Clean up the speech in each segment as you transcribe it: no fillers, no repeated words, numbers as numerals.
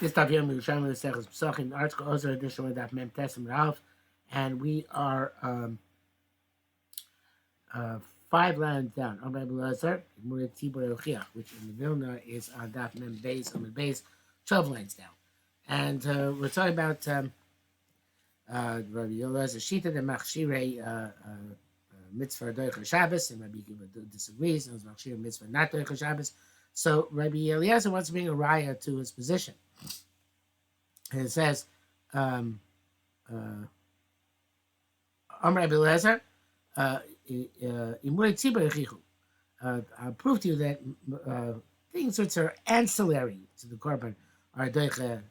This stuff here, Yerushalmi Pesachim, the article also additional that Mem Tessim Ralph, and we are 5 lines down. Which in the Vilna is on Daf Mem Beis on the base, 12 lines down, and we're talking about Rabbi Yoelazar Shita the Machshirei mitzvah doicha Shabbos, and Rabbi Akiva disagrees. And Machshirei mitzvah not doicha Shabbos. So Rabbi Eliezer wants to bring a raya to his position. And it says, Rabbi Eliezer, I'll prove to you that things which are ancillary to the korban are doicha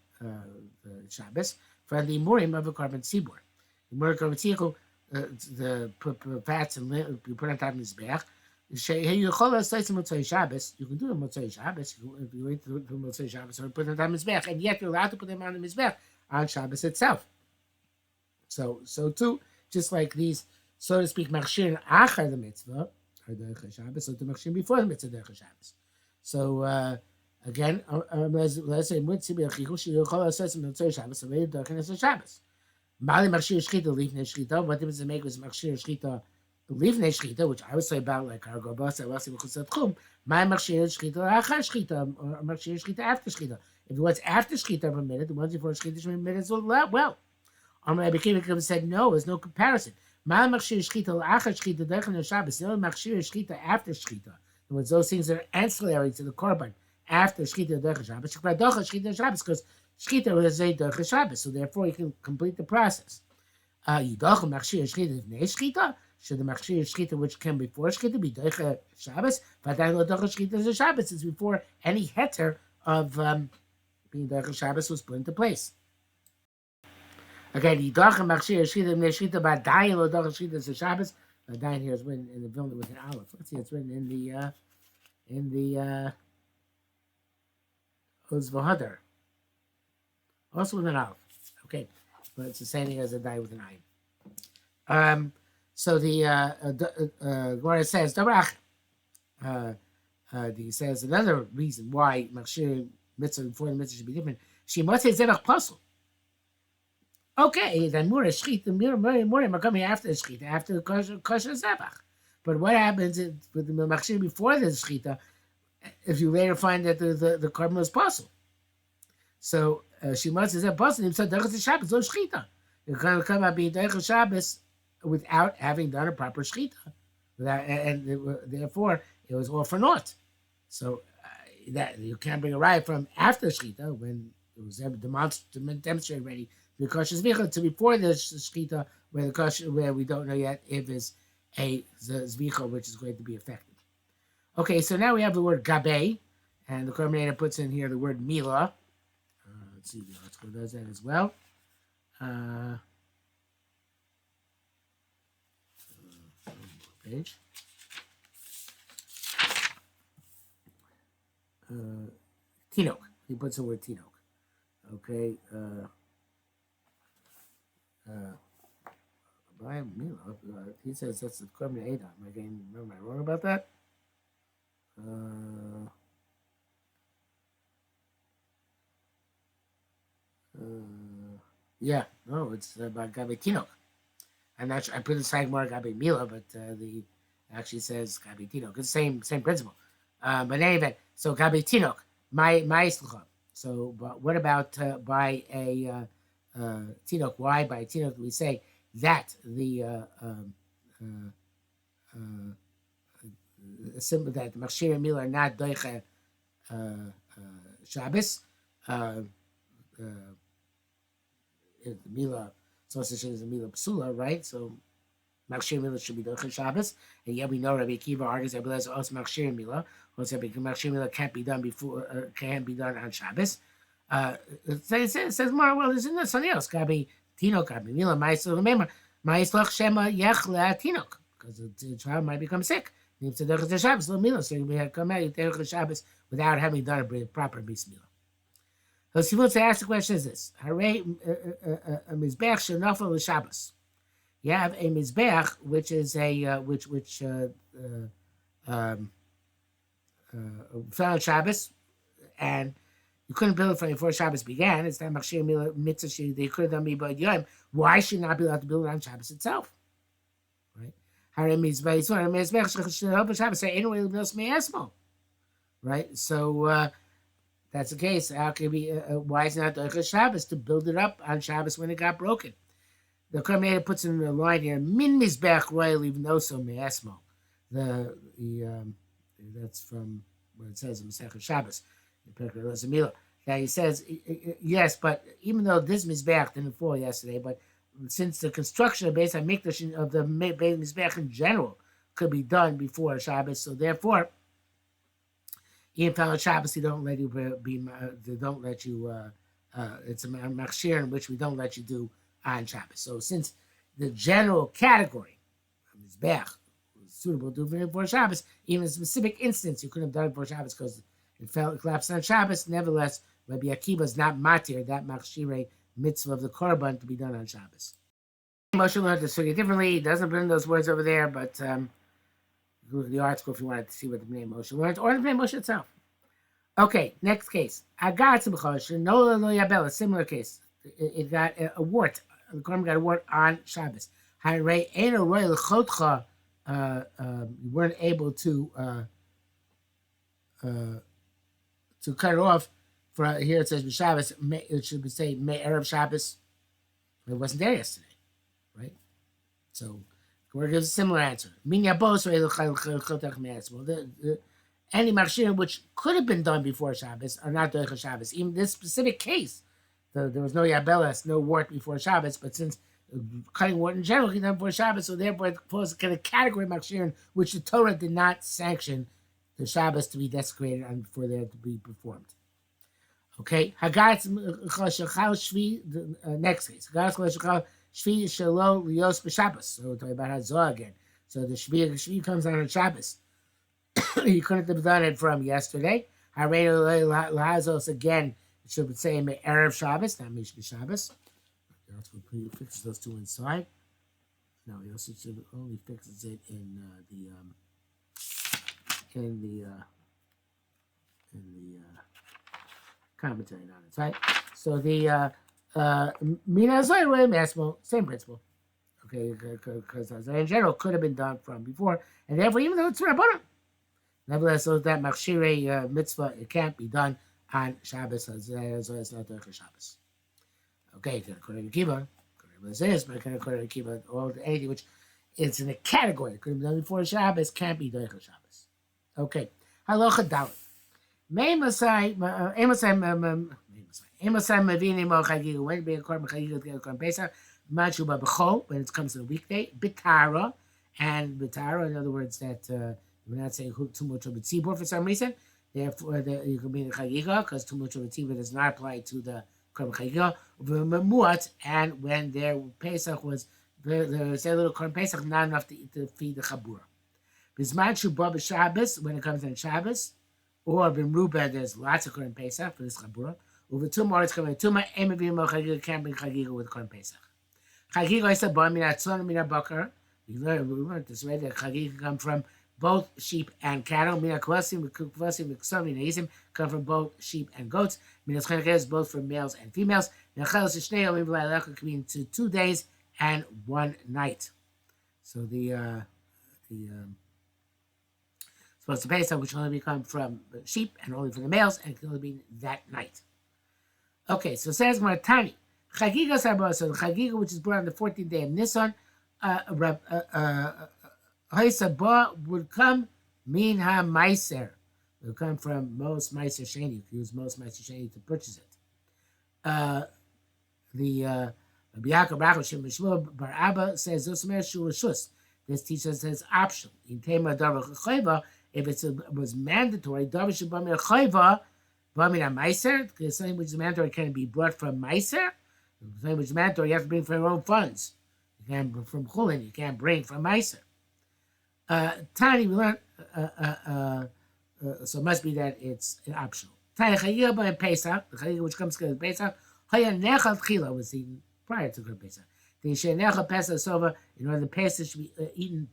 Shabbos for the murim of a korban tzibur. The murim korban tzibur, the fats and you put on top of the mizbeach. You can do it Motzei Shabbos. If you wait to Motzei Shabbos, or put it on the mizbeach, and yet you're allowed to put them on the mizbeach on Shabbos itself. So too, just like these, so to speak, machshir achar the mitzvah are doicha Shabbos, so to machshir before the mitzvah doicha Shabbos. So again, let's say mitzvah chichu sheyuchol asas Motzei Shabbos, so they doicha Shabbos. Mali machshir shchita lifnei shchita. What difference does it make with machshir shchita? Lifnei shchita, which I would say about like hargobas, elasi v'chusat chum. My machshir shchita achar shchita, or machshir shchita after shchita. If what's after shchita are permitted, the ones before shchita should be permitted as well. Rabbi Akiva said no, there's no comparison. My machshir shchita achar shchita doicha Shabbos. The only machshir shchita after shchita. In other words, those things that are ancillary to the korban after shchita doicha Shabbos. Shchita Shabbos, because shchita was a doicha Shabbos, so therefore you can complete the process. Yidach machshir shchita lifnei shchita. Should the machshir shchita which came before shchita be doicha Shabbos? V'adayin lo doicha shchita Shabbos. It's before any heter of being doicha Shabbos was put into place. Again, yidach machshir shchita lifnei shchita v'adayin lo doicha shchita Shabbos. V'adayin here is written in the Vilna with an aleph. Let's see, it's written in the Oz v'Hadar, also with an aleph. Okay, but it's the same thing as a dayin with an ayin. So the Gemara says, he says another reason why machshir mitzvah before the mitzvah should be different. She must say zevach pasul. Okay, then mura shchita, mura are coming after the shchita, after the kosher zevach. But what happens with the machshir before the shchita if you later find that the korban was pasul? So she must say zevach pasul. He said doicha Shabbos, no shchita. You're going to come out being doicha Shabbos without having done a proper shchita, and therefore it was all for naught. So that you can't bring a raya from after shchita when it was demonstrated already the kosher zvicha to before the shchita where we don't know yet if it's a zvicha which is going to be affected. Okay, so now we have the word gabe, and the commentator puts in here the word mila. Let's see, the article does that as well. Page. Tinok. He puts the word tinok. Okay. He says that's the Korban Adam. Am I wrong about that? Yeah. No, it's about Gabi Tinok. I'm not sure. I put aside more Gabi Mila, but the actually says Gabi Tinok. It's the same principle. But anyway, so Gabi Tinok, my islucha. So, but what about by a Tinok? Why by Tinok do we say that the symbol that Machshir and Mila are not doicha Shabbos? Mila. So such as a Mila Psula, right? So Machshir Mila should be doicha Shabbos, and yet we know Rabbi Akiva argues that also Machshir Mila, also Machshir Mila can't be done before, can't be done on Shabbos. It says more. Well, isn't there something else? Gabi Tinok, Gabi Mila, Ma'isel. Remember, Ma'isel Shema Yechle Tinok, because the child might become sick. Needs to doicha Shabbos, no Mila, so we have come out doicha Shabbos without having done a proper bris Mila. So Sivut to ask the question is this: Harei a mizbeach shenafel l'Shabbos. You have a mizbeach which is a which fell on Shabbos, and You couldn't build it from before Shabbos began. It's not Machshir Mitzvah. They could have done Mibad Yom. Why should not be allowed to build it on Shabbos itself? Right? Right? So that's the case. How can be? Why is it not Doicha Shabbos to build it up on Shabbos when it got broken? The Karmeda puts in the line here, Min Mizbech Royal, even though so Me'esmo. That's from what it says in Masechet Shabbos. Now he says, yes, but even though this Mizbech didn't fall yesterday, but since the construction of Beis HaMikdash of the Beis Mizbech in general could be done before Shabbos, so therefore, even on Shabbos, they don't let you they don't let you. It's a machshir in which we don't let you do on Shabbos. So since the general category of Mizbech was suitable to do for Shabbos, even in a specific instance, you couldn't have done it for Shabbos because it collapsed on Shabbos. Nevertheless, Rabbi Akiva is not matir, that machshire mitzvah of the korban to be done on Shabbos. Moshe learned this differently. He doesn't bring those words over there, but look at the article if you wanted to see what the Bnei Moshe learned, or the Bnei Moshe itself. Okay, next case. Agatz b'chosh, no lo yabel, a similar case. It got a wart. The korban got a wart on Shabbos. Harei eno roy l'chotcha, you weren't able to cut it off. For here it says Shabbos. It should say Erev Shabbos. It wasn't there yesterday, right? So Gemara gives a similar answer. Any machshir which could have been done before Shabbos are not doicha Shabbos. Even this specific case, there was no yabelas, no wart before Shabbos, but since cutting wart in general can be done before Shabbos, so therefore it falls in a category of machshir which the Torah did not sanction the Shabbos to be desecrated and for there to be performed. Okay, Hagatz Chashachal Shvi. Next case, Hagatz Chashachal Shvi Shelo Lios b'Shabbos. So we're talking about Hazor again. So the Shvi comes on Shabbos. You couldn't have done it from yesterday. Harei Lahazos again. It should say Erev Shabbos, not Mishne Shabbos. He also fixes those two inside. No, he also should only fixes it in the commentary on it, right? So the Mina Zoyre Masmo, same principle. Okay, because in general could have been done from before, and therefore even though it's Rabbanan, nevertheless, so that machshire mitzvah it can't be done on Shabbos, so it's not Doicha Shabbos. Okay, according to Kiva, according to Kiva, anything which it's in a category, could have been done before Shabbos, can't be Doicha Shabbos. Okay, Halacha Dalet. When it comes to the weekday, bitara, and bitara, in other words, that we're not saying too much of a tzibur for some reason. Therefore, you can be in chagiga because too much of a tzibur does not apply to the korban chagiga. And when their Pesach was the little korban Pesach, not enough to feed the chabura. Bisman shubah b'Shabbos, when it comes on Shabbos, or ben Ruben, there's lots of korban Pesach for this chabura. Over tomorrow, it's coming. Tomorrow, emivim chagiga can't bring chagiga with korban Pesach. Chagiga is a bar minatzon minabakar. We learned this way that chagiga can come from both sheep and cattle. Minakvasim, minakvasim, come from both sheep and goats. Minatzchanek is both from males and females. Minachalos shnei yomim v'laylecha can mean 2 days and 1 night. So the supposed to Pesach, which only come from sheep and only from the males, and it can only be that night. Okay, so it says Martani. Chagiga Sabah, so the Chagiga, which is born on the 14th day of Nisan, Haisabah would come min ha-meiser. It would come from most meiser sheni. You can use most meiser sheni to purchase it. The Rabbi Yaakov Rachel Shem Shmuel Bar Abba says this teacher says optional. In Tema Davar Chayva, if it was mandatory, Davar Shabamir Chayva, Bamina Meiser, because something which is mandatory can be brought from Meiser. Something which is mandatory, you have to bring from your own funds. You can't bring from Chulin, you can't bring from Meiser. Tani, we learned, so it must be that it's optional. Tani Chayiga by Pesach, the Chayiga which comes to Pesach, Haya Nechal Chila was eaten prior to Good Pesach. The Shenechal Pesach Sova, in order the Pesach should be eaten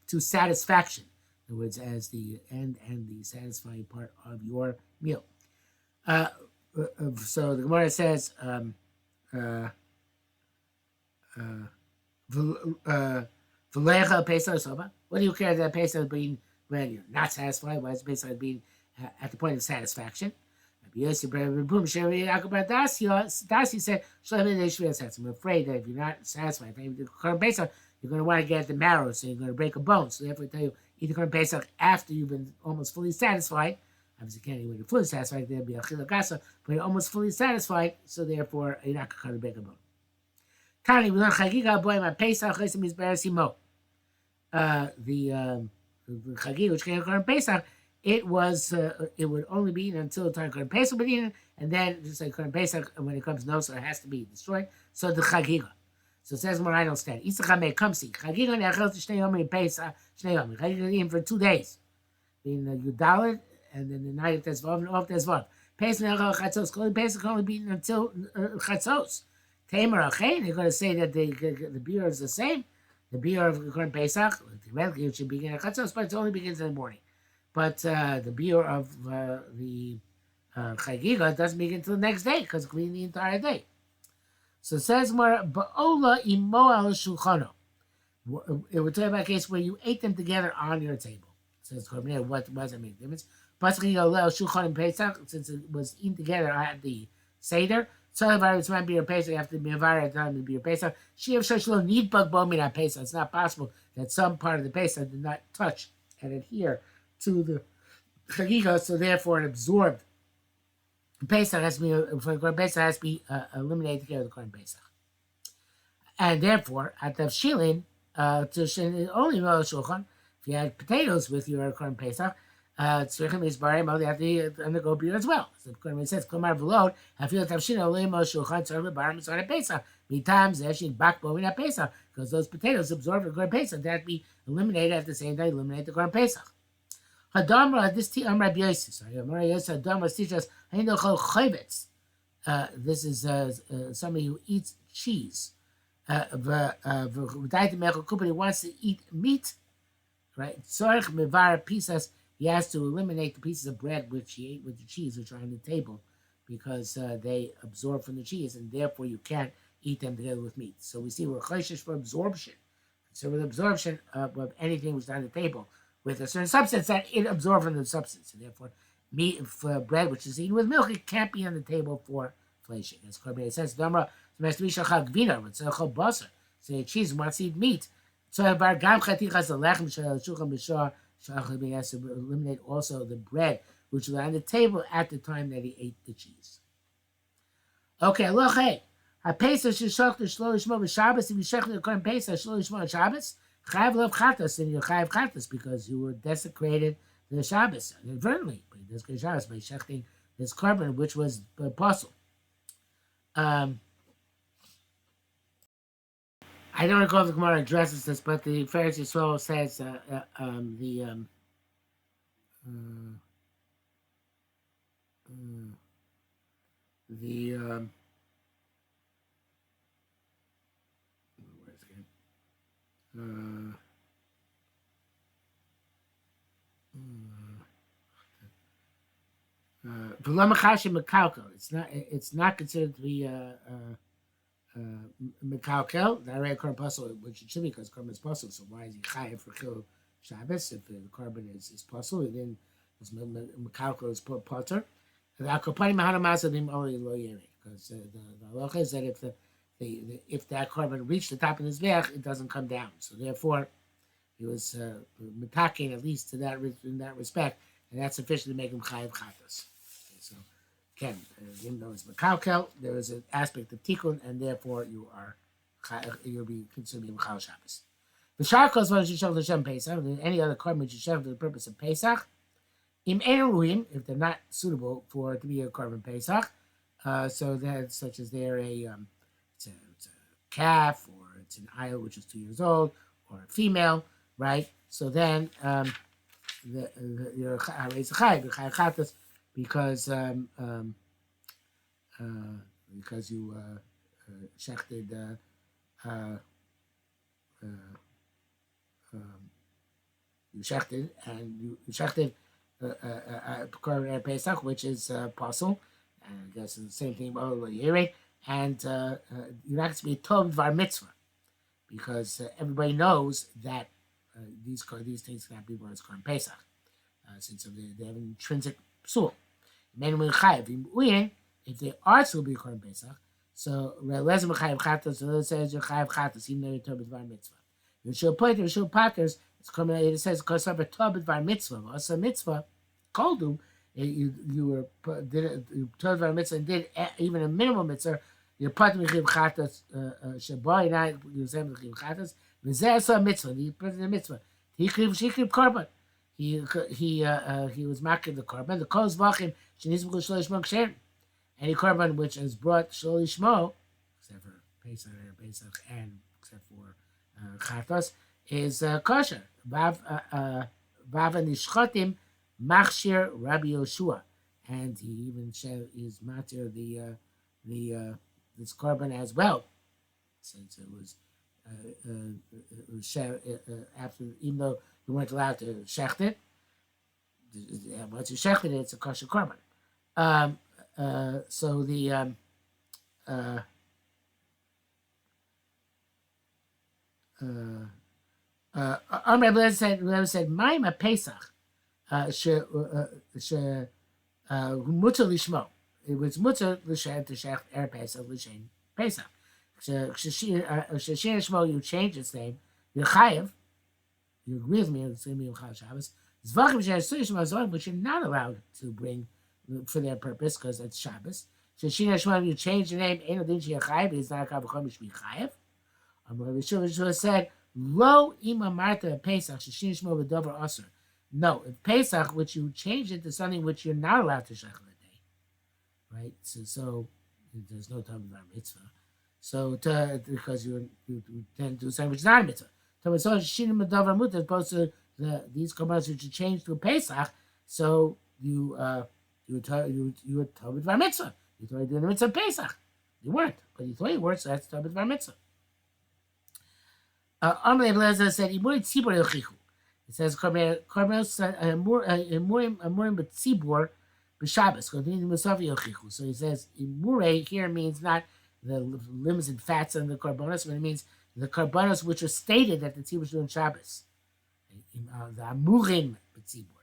to satisfaction. In other words, as the end and the satisfying part of your meal. Uh, so the Gemara says, "V'lecha Pesach soba." What do you care that Pesach being when you're not satisfied? Why is Pesach being at the point of satisfaction? Dasi said, I'm afraid that if you're not satisfied, if you're going to want to get at the marrow, so you're going to break a bone. So therefore, I tell you, eat the Korban Pesach after you've been almost fully satisfied. Obviously, you can't eat when you're fully satisfied, there'll be a chilagasa, but you're almost fully satisfied, so therefore, you're not going to break a bone. Tani, we learn Chagiga boy my Pesach Chesim is Beresimo. The Chagiga, which came on Pesach, it would only be eaten until the time Korban Pesach would be eaten, and then just like Korban Pesach, when it comes no, so it has to be destroyed. So the Chagiga. So it says more I don't stand. Isachame come see. Chagiga nechel to Shnei Yom Pesach Shnei Yom. Chagiga eaten for 2 days. Being Yudalit, and then the night of Tezvav and off Tezvav. Pesach nechel Chatzos. Korban Pesach can only be eaten until Chatzos. Tamer Achain, they're going to say that the beer is the same. The beer of Korban Pesach, theoretically, it should begin at Chatzos, but it only begins in the morning. But the beer of the Chagiga doesn't begin until the next day because it's clean the entire day. So it says more, Ba'ola imo al shulchano. It would talk about a case where you ate them together on your table. It says, what does that make a difference? Pasach al shulchan Pesach, since it was eaten together at the Seder. So if I was to be a Pesach, you have to be a at the time to be a Pesach. She of Shashlo need bug boming on Pesach. It's not possible that some part of the Pesach did not touch and adhere to the Chagiga, so therefore it absorbed. Pesach has to be for Korban Pesach has to be eliminated together with the Korban Pesach, and therefore at the Shilin to only Shulchan. If you had potatoes with your Korban Pesach, Tzrichim is Barim, they have to undergo beer as well. So it says, Kumar Velod, I feel that Tavshina, Limo, Shulchan, Tzrichim, Barim, is on a Pesach. Many times, Zeshin, Bakbo, in a Pesach, because those potatoes absorb the Korban Pesach, that be eliminated at the same time, eliminate the Korban Pesach. Hadamra, this tea, Amrab Yosef, sorry, Amrab Yosef, Hadamra teaches us, Hainochol Chayvetz. This is somebody who eats cheese. He wants to eat meat, right? Tzorich Mevar Pisas. He has to eliminate the pieces of bread which he ate with the cheese, which are on the table, because they absorb from the cheese, and therefore you can't eat them together with meat. So we see we're chayshish for absorption. So with absorption of anything which is on the table with a certain substance, that it absorbs from the substance, and therefore meat for bread which is eaten with milk, it can't be on the table for fleshing. As Korban says, Damra Vina, but so cheese wants to eat meat. So bar gam chatichas the lechem shulchan b'shar. Shachar has to eliminate also the bread which was on the table at the time that he ate the cheese. Okay, look, hey. HaPesach sheshach the shlo lishmo b'Shabbos. If you shech the Korban Pesach shlo lishmo on Shabbos, chayav lov chatas, then you're chayav chatas because you were desecrated the Shabbos inadvertently. But he desecrated Shabbos by shechting this korban, which was the apostle. I don't recall if the Gemara addresses this, but the Pharisee Yisrael says where's it again? It's not considered to be Mekalkel, the Arei Korban Puzzle, which it should be because Korban is puzzle. So why is he chayav for Chil Shabbos if the Korban is puzzle? Then it's Mekalkel is potter. The Akopanim Mahanamas already lo yeri because the halacha is that if that Korban reached the top of his veach, it doesn't come down. So therefore, he was metaking at least to that in that respect, and that's sufficient to make him chayav chatas. Okay, so. Again, even though it's Mekalkel, there is an aspect of Tikkun, and therefore you'll be considered to be Mechal Shabbos. The Sharkos was Yishach L'Shem Pesach, any other korban which Yishach for the purpose of Pesach. Im Eruim, if they're not suitable for it to be a korban Pesach, so that such as they're it's a calf, or it's an ayil which is 2 years old, or a female, right? So then you're chayav because you shechted you shechted Pesach, which is apostle, I guess it's the same thing about Yere, and you're not going to be a Tov Var Mitzvah because everybody knows that these things cannot be brought as Korban Pesach since they have an intrinsic psul. If they are to be Korban Pesach, so Re'elezim Chayav Chatos, so it says you're Chayav Chatos, even though you're Tov Var Mitzvah. Yerushalmi Pesachim, Yerushalmi Packers, it says because of a Tov Var Mitzvah, also mitzvah, Koldu. You were did Tov Var Mitzvah and did even a minimal mitzvah. You're part of Mechiv Chatas Shaboy, not you say Mechiv Chatas. V'zeh a mitzvah. He put in the mitzvah. He kriv korban. He was making the korban. The kol zvachim shenizbuch shlo yishmo ksher. Any korban which is brought shlo yishmo, except for Pesach and except for Chatas, is kosher. Vav nishchotim machshir Rabbi Yoshua, and he even said his matir this korban as well, since it was after, even though you weren't allowed to shecht it. Once you shecht it, it's a kosher korban. So the Rabbi said, "Ma'im Pesach, mutter lishmo." It was mutter l'shem to shech Pesach l'shem Pesach. Shashir Shmo, you change its name. You're chayev. You agree with me? It's going to be Chal Shabbos. Zvachim she'asur Shmo Zorim, which you're not allowed to bring for their purpose because it's Shabbos. Shashir Shmo, you change the name. Ain't no din she'you're chayev. It's not a kavachom. You should be chayev. Rabbi Shua said, "Lo ima marta Pesach Shashir Shmo v'dover aser." No, if Pesach, which you change it to something which you're not allowed to shech that day, right? So there's no time of our mitzvah. So because you tend to do something which is not a mitzvah. So it's also shinimadavar mutar as opposed to these korbanos which you change to Pesach. So you were Tobit Var Mitzvah. You thought you were doing the mitzvah Pesach. You weren't, but you thought you were, so that's Tobit Var Mitzvah. Amrei Blazer said, "Imurim tzibur yochichu." It says korbanos imurim b'tzibur b'Shabbos. So he says imurei here means not the limbs and fats and the korbanos, but it means the korbanos which are stated that the tzibur is doing Shabbos. The amurim b'tzibur.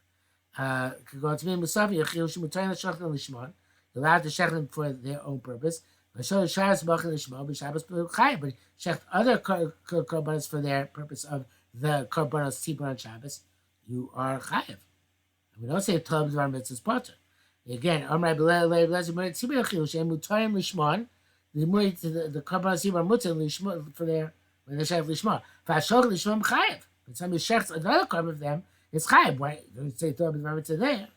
Could go to me musavi yochichu shemutayin l'shachtan lishmon. You're allowed to shecht them for their own purpose. But Shabbos b'chol lishmon b'Shabbos b'chayev. But shecht other korbanos for their purpose of the korbanos tzibur on Shabbos, you are chayev. We don't say Tov Var Mitzvah's potter. Again, Amrei Blazer tzibur yochichu shem mutayin lishmon. The korbanos tzibur mutar lishmon for their when they shecht lishmon. V'ashol lishmon chayev. When somebody shechts another korban of them, it's chayev. Why don't say Tov Var Mitzvah there?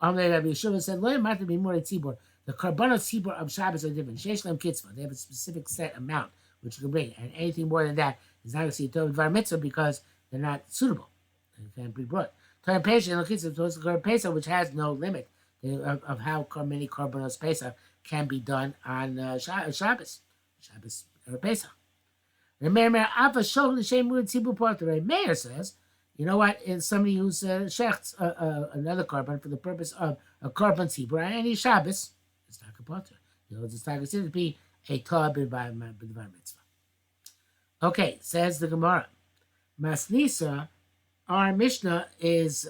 Amrei Rabbi Yeshua said, "Lo yamata b'murei tzibur." The korbanos tzibur of Shabbos are different. Sheish lem kitzvah. They have a specific set amount which you can bring, and anything more than that is not going to see Tov Var Mitzvah because they're not suitable. They can't be brought. Torah Pesach and Kitzvah, the Torah Pesach, which has no limit of how many korbanos Pesach can be done on Shabbos or Pesach. The Meir says, you know what? It's somebody who's shechts another korban for the purpose of a korban tzibur and any Shabbos. It's not a potter. It's not considered to be a Torah b'dvar mitzvah. Okay, says the Gemara. Masnisa, our Mishnah is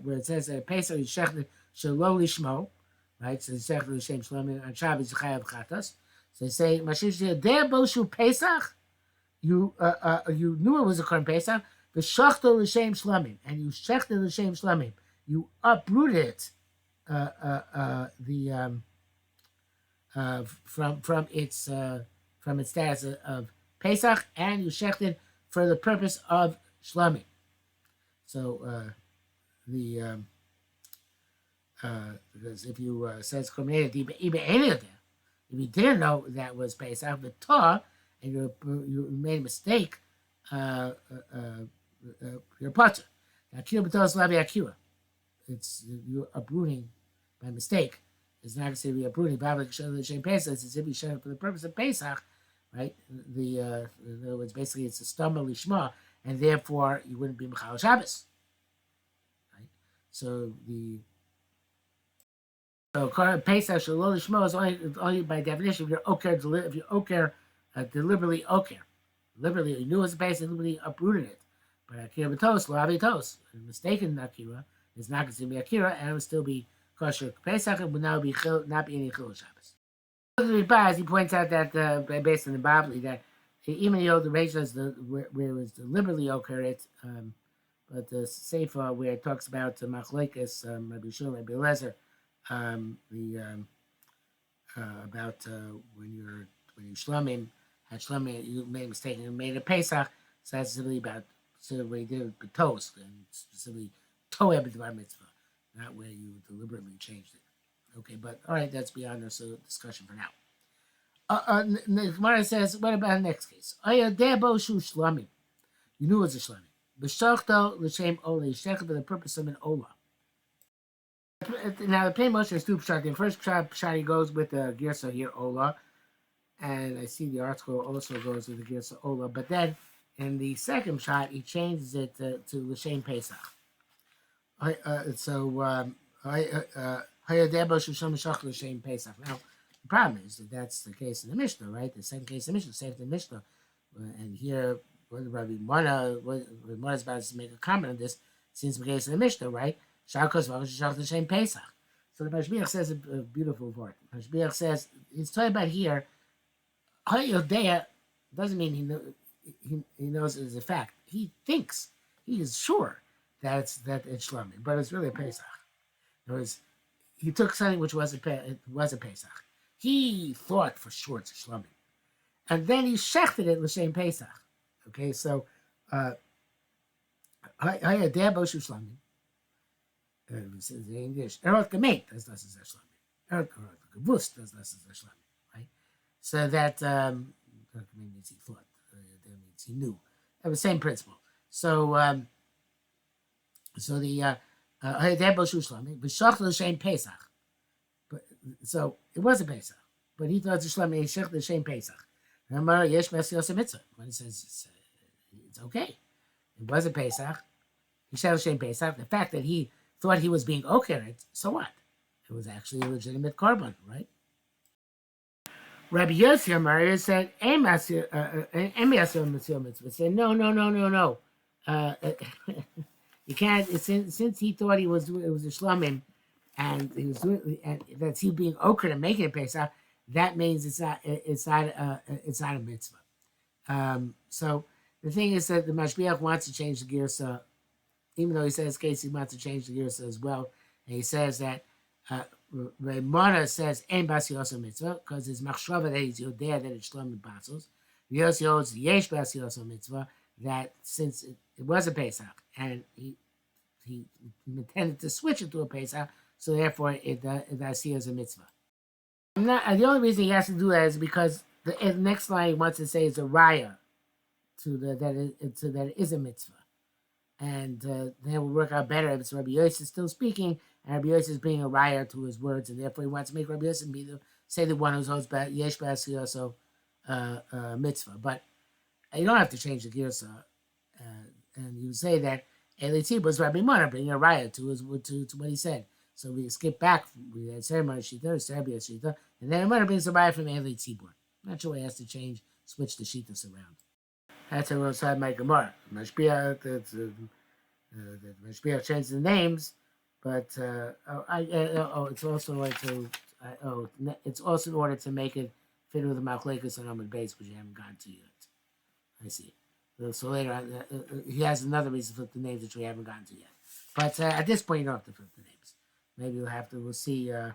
where it says that Pesach is shechted shelo lishmo, right? So it's shechted l'shem shlomim on Shabbos chayav chatas. So they say, "Mashiach der boshu Pesach." You knew it was a korban Pesach. The shachto l'shem shlomim, and you shechted l'shem shlomim. You uprooted it, from its status of Pesach, and you shechted for the purpose of shlomim. So because if you says if you didn't know that was Pesach, the Torah, and you made a mistake, you're potter. Akira b'tos lavi akira. It's you're uprooting by mistake. It's not going to say you're uprooting. Pesach. It's if you shut it for the purpose of Pesach, right? In other words, basically, it's a stomach lishma, and therefore you wouldn't be Mechal Shabbos. Right? So the So Pesach Shalol Shmo is only by definition if you're oker deliberately deliberately you knew it was a Pesach, deliberately uprooted it. But Akira B'tos, Lo Avi Tos, mistaken Akira is not considered to be Akira, and it would still be kosher Pesach, and would now be not be any Chil Shabbos. As he points out that based on the Bibli that even though the Reish is where it was deliberately oker it, but the Sefer where it talks about Machlekes, Rabbi Shimon, Rabbi Eliezer, the about when you shlomim had shlomim you made a mistake and made a Pesach, so that's simply about what he did with toast and specifically toeb b'dvar mitzvah, not where you deliberately changed it. Okay, but all right, that's beyond our discussion for now. The Gemara says, what about the next case? Debo shu shlomim. You knew it was a shlomim. B'shachto l'shem ola. You shechted for the purpose of an ola. Now the plain motion is two pshat. The first pshat he goes with the girsa here ola, and I see the article also goes with the girsa ola. But then in the second pshat he changes it to l'shem pesach. Hayadebo shusham shach l'shem pesach. Now the problem is that that's the case in the Mishnah, right? The second case in the Mishnah, same in the Mishnah, and here Rabbi Mona is about to make a comment on this. Since the case in the Mishnah, right? Pesach. So the Mashbiach says a beautiful word. Mashbiach says he's talking about here. Hayodea doesn't mean he knows it is a fact. He thinks he is sure that it's Shlomim, but it's really a Pesach. In other words, he took something which was a Pesach. He thought for sure it's a Shlomim, and then he shechted it l'shem Pesach. Okay, so Hayodea bo shu Shlomim. In English, Erot gemeint, das ist der Shlomim. Erot gewusst, das ist der Shlomim, right? So that means he thought, that means he knew. The same principle. So the Debo Shu Shlomim, B'shach l'shem Pesach. So it was a Pesach, but he thought it's a Shlomim, Shech l'shem Pesach. Remember, Yesh B'Yosef Mitzvah. When he says it's okay, it was a Pesach. He said l'shem Pesach. The fact that he thought he was being okay, so what? It was actually a legitimate korban, right? Rabbi Yossi Amar said, said, no. You can't, since he thought it was a shlomim, and he was doing, and that's he being okra and making a Pesach, that means it's not a mitzvah. So the thing is that the Mashbiach wants to change the girsa. Even though he says Casey wants to change the girsa as well, and he says that Raimona says Ein Basi Osa Mitzvah because his machshava that he's yodea that it's Shlomim Basos. Yossi holds Yesh Basi Osa Mitzvah that since it was a Pesach and he intended to switch it to a Pesach, so therefore it I see as a mitzvah. The only reason he has to do that is because the next line he wants to say is a raya that it is a mitzvah. And then it will work out better if it's Rabbi Yosef still speaking, and Rabbi Yosef is being a raya to his words, and therefore he wants to make Rabbi Yosef say the one who holds Yesh B'Asi also mitzvah. But you don't have to change the girsa, and you say that Eli was Rabbi Mona bringing a raya to what he said. So we skip back. We had ceremony shita, Serbia shita, and then Mona brings a raya from Eli Tzibur. Not sure why he has to switch the shitas around. That's how we'll side my Gemara. Mashbiach, the Mashbiach changed the names, but it's also like it's also in order to make it fit with the Machlekes and Amud Beis, which you haven't gotten to yet. I see. So later on, he has another reason to flip the names which we haven't gotten to yet. But at this point, you don't have to flip the names. Maybe we'll see. I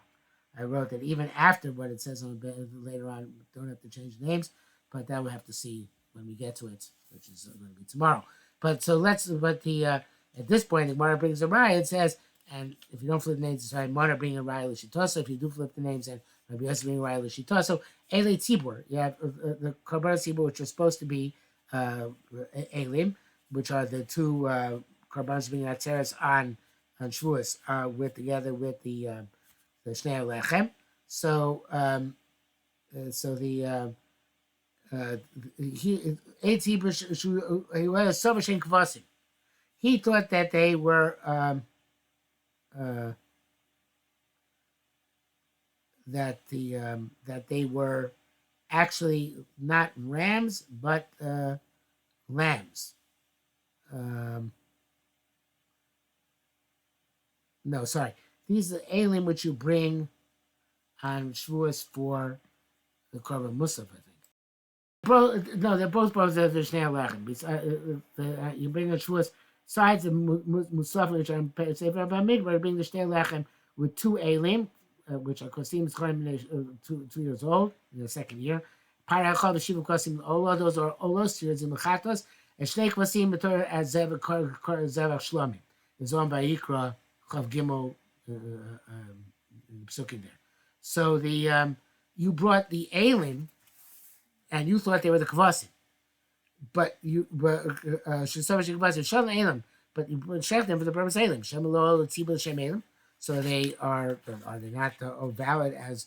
wrote that even after what it says on later on, don't have to change the names, but that we'll have to see when we get to it, which is going to be tomorrow. But at this point, the Gemara brings a raya. It says, and if you don't flip the names, it's right. Gemara bring a raya l'shitoso. If you do flip the names, and Rabbi Yosef bring a raya l'shitoso. Eli tzibur, you have the korban tzibur, which are supposed to be elim, which are the two korbans being atzeres on Shavuos, together with the shnei lechem. So he thought that they were that they were actually not rams but lambs. Um, no, sorry. These are the elim which you bring on Shavuos for the Korban Musaf, I think. No, they're both brothers of the Shnei Lechem. You bring the Shavuos sides of Musaf, which I'm Sefer Abba Midbar, bring the Shnei Lechem with two elim, which are Kosim is 2 years old in the second year. Parachal B'Shiva Kosim Ola, those are Olos, years in Mechatos, and Shnei Kosim B'Torah as Zevach Shlomim. It's on by Yikra Chav Gimel Psukim there. So you brought the elim, and you thought they were the kvasim, but you but you check them for the purpose of elim. So they are they not valid as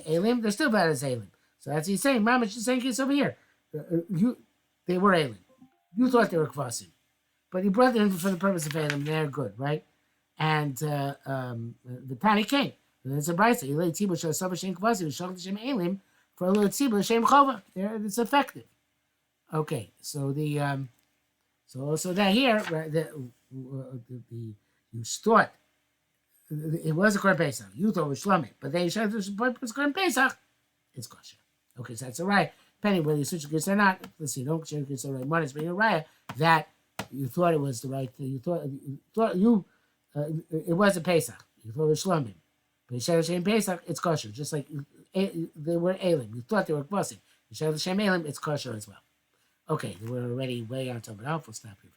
elim? They're still valid as elim. So that's what he's saying. Mamish is saying case over here. They were elim. You thought they were kvasim, but you brought them for the purpose of elim. They're good, right? And the Tani came. It's a brisa. You lay tibur shel savar shem kvasim shel shem elim. For a little tzibur shem chova, it's effective. Okay, so so also that here, right, you thought it was a Korban Pesach. You thought it was Shlomit, but then you said it was Korban Pesach. It's kosher. Okay, so that's all right. Depending whether you switch the or not. Let's see, don't change the right one. It's being a raya that you thought it was the right thing. You thought it was a Pesach. You thought it was Shlomit, but you said it was Pesach. It's kosher, just like. They were elim. You thought they were kvasim. You said the shem elim. It's kosher as well. Okay, we're already way on top of it. We'll stop here.